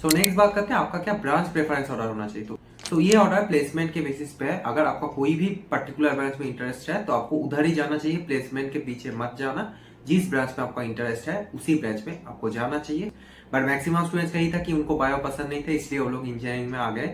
तो नेक्स्ट बात करते हैं आपका क्या ब्रांच प्रेफरेंस ऑर्डर होना चाहिए। तो ये ऑर्डर प्लेसमेंट के बेसिस पे है। अगर आपका कोई भी पर्टिकुलर ब्रांच में इंटरेस्ट है तो आपको उधर ही जाना चाहिए, प्लेसमेंट के पीछे मत जाना। जिस ब्रांच में आपका इंटरेस्ट है उसी ब्रांच में आपको जाना चाहिए। बट मैक्सिमम स्टूडेंट्स का ही था कि उनको बायो पसंद नहीं था, इसलिए वो लोग इंजीनियरिंग में आ गए,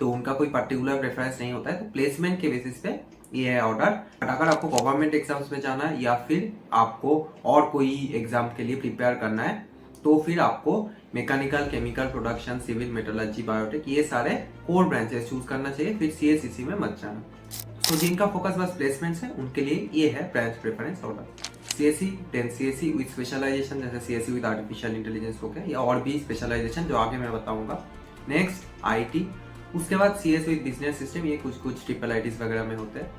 तो उनका कोई पर्टिकुलर प्रेफरेंस नहीं होता है। तो प्लेसमेंट के बेसिस पे ये है ऑर्डर। बट अगर आपको गवर्नमेंट एग्जाम्स में जाना है या फिर आपको और कोई एग्जाम के लिए प्रिपेयर करना है तो फिर आपको mechanical, chemical, production, civil, metallurgy, biotech ये सारे कोर ब्रांचेस चूज करना चाहिए, फिर सीएसईसी में मत जाना। तो जिनका फोकस बस प्लेसमेंट्स है उनके लिए ये है branch preference order. CSC, then CSC with specialization, जैसे सीएससी विद आर्टिफिशियल इंटेलिजेंस हो गया, या और भी स्पेशलाइजेशन जो आगे मैं बताऊंगा। नेक्स्ट आईटी, उसके बाद सीएस विद बिजनेस सिस्टम, ये कुछ कुछ ट्रिपल आईटीज वगैरह में होते हैं।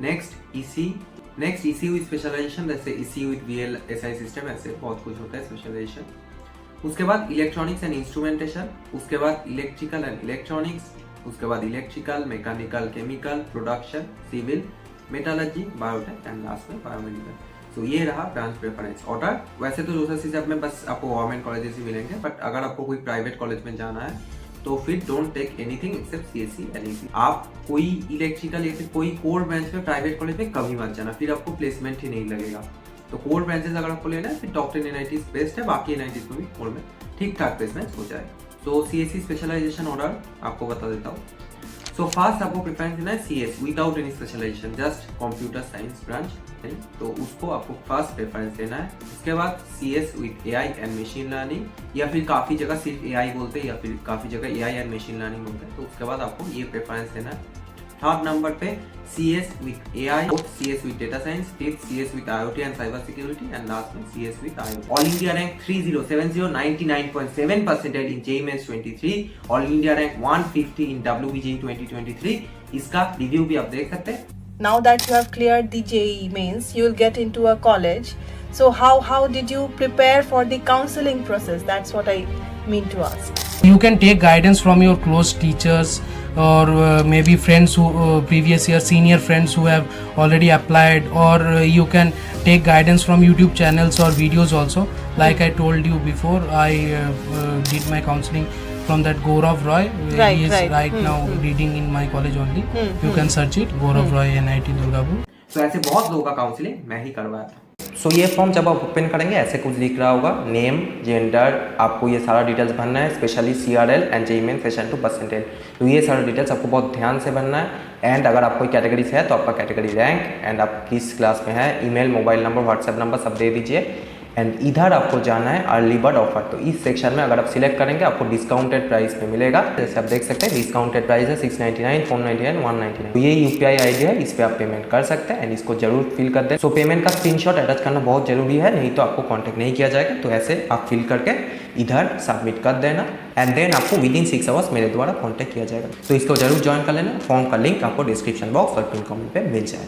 नेक्स्ट ईसी विद स्पेशलाइजेशन, जैसे ईसी विद वीएलएसआई सिस्टम, ऐसे बहुत कुछ होता है स्पेशलाइजेशन। उसके बाद इलेक्ट्रॉनिक्स एंड इंस्ट्रूमेंटेशन, उसके बाद इलेक्ट्रिकल एंड इलेक्ट्रॉनिक्स, उसके बाद electrical, mechanical, chemical, production, civil, metallurgy, biotech and last में बायोमेडिकल। तो ये रहा ब्रांच प्रेफरेंस ऑर्डर। वैसे तो जो चीज़ में बस आपको गवर्नमेंट कॉलेजेस ही मिलेंगे, बट अगर आपको कोई प्राइवेट कॉलेज में जाना है तो फिर don't take anything except CSC NEC. आप कोई इलेक्ट्रिकल या फिर कोई कोर ब्रांच में प्राइवेट कॉलेज में कभी मत जाना, फिर आपको प्लेसमेंट ही नहीं लगेगा। तो कोर ब्रांचेस अगर आपको लेना है फिर टॉप 10 एनआईटीज बेस्ट है, बाकी एनआईटीज में भी कोर में ठीक ठाक प्लेसमेंट हो जाए। तो सीएससी स्पेशलाइजेशन ऑर्डर आपको बता देता हूँ। सो फर्स्ट आपको प्रेफरेंस देना है CS without any specialization, just computer science branch, तो उसको आपको फर्स्ट प्रेफरेंस देना है। उसके बाद CS with AI and machine learning, या फिर काफ़ी जगह सिर्फ एआई बोलते हैं या फिर काफ़ी जगह एआई एंड मशीन लर्निंग बोलते हैं, तो उसके बाद आपको ये प्रेफरेंस देना है। थर्ड नंबर पे CS with AI, CS with data science, fifth CS with IoT and cyber security, and last में CS with IoT. All India rank 3070, 99.7% in JEE mains 23, all India rank 150 in WBJEE 2023। इसका review भी आप देख सकते हैं। Now that you have cleared the JEE mains, you will get into a college. So how did you prepare for the counseling process? That's what I mean to ask. You can take guidance from your close teachers or maybe friends who previous year senior friends who have already applied, or you can take guidance from YouTube channels or videos also. Like I told you before, I did my counseling from that Gaurav Roy. He is right now reading in my college only. You can search it, Gaurav Roy NIT Durgapur. तो ऐसे बहुत लोगों का counselling मैं ही करवाया था। सो ये form जब आप ओपन करेंगे ऐसे कुछ दिख रहा होगा, नेम, जेंडर, आपको ये सारा डिटेल्स भरना है, specially CRL and JEE main session 2 percentage. तो ये सारा डिटेल्स आपको बहुत ध्यान से भरना है। एंड अगर आप कोई कैटेगरी से है तो आपका कैटेगरी रैंक एंड आप किस क्लास में है, email, mobile number, WhatsApp number सब दे दीजिए। एंड इधर आपको जाना है अर्ली बर्ड ऑफर। तो इस सेक्शन में अगर आप सिलेक्ट करेंगे आपको डिस्काउंटेड प्राइस पे मिलेगा। जैसे आप देख सकते हैं डिस्काउंटेड प्राइस है 699, 499, 199। तो ये UPI ID है, इस पर आप पेमेंट कर सकते हैं एंड इसको जरूर फिल कर दें। सो पेमेंट का स्क्रीनशॉट अटैच करना बहुत जरूरी है, नहीं तो आपको कॉन्टैक्ट नहीं किया जाएगा। तो ऐसे आप फिल करके इधर सबमिट कर देना एंड देन आपको विदिन 6 आवर्स मेरे द्वारा कॉन्टैक्ट किया जाएगा। तो इसको जरूर ज्वाइन कर लेना। फॉर्म का लिंक आपको डिस्क्रिप्शन बॉक्स और पिन कमेंट पे मिल जाएगा।